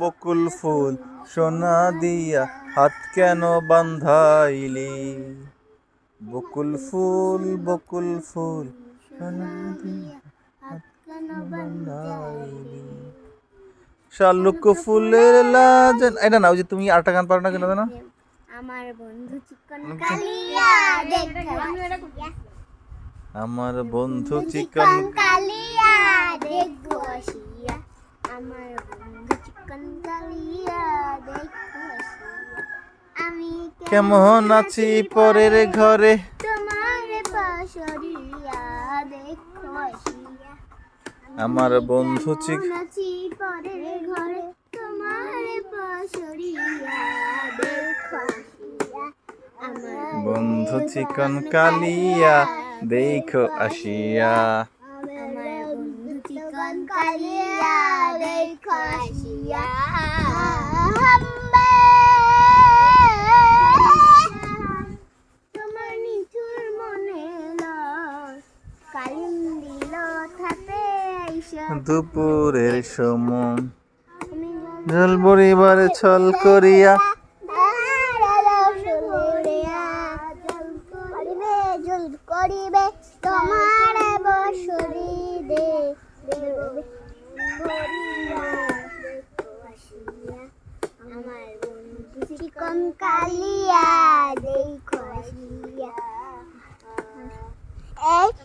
বকুল ফুল সোনা দিয়া হাত কেন বান্ধাইলি? বকুল ফুল সোনা দিয়া হাত কেন বান্ধাইলি? শালুক ফুলের লাজ, এটা না, ওই যে তুমি আরেকটা গান পারো না কেন জানো? আমার বন্ধু চিকন কালিয়া দেখো, আমার বন্ধু চিকন কালিয়া দেখো আসিয়া, আমার বন্ধু চিকন কালিয়া দেখো আসিয়া, আমি কেমন আছি পরের ঘরে, তোমার পাশরিয়া দেখো আসিয়া, আমার বন্ধু চিকন আছি পরের ঘরে, তোমার পাশরিয়া দেখো আসিয়া, আমার বন্ধু চিকন কালিয়া দেখো আসিয়া। আমার বন্ধু চিকন কালিয়া দেখো আসিয়া, তোমার নিঠুর মনে কালিম দিল থাতে আইসা, দুপুরের সময় জল বরিবার ছল করিয়া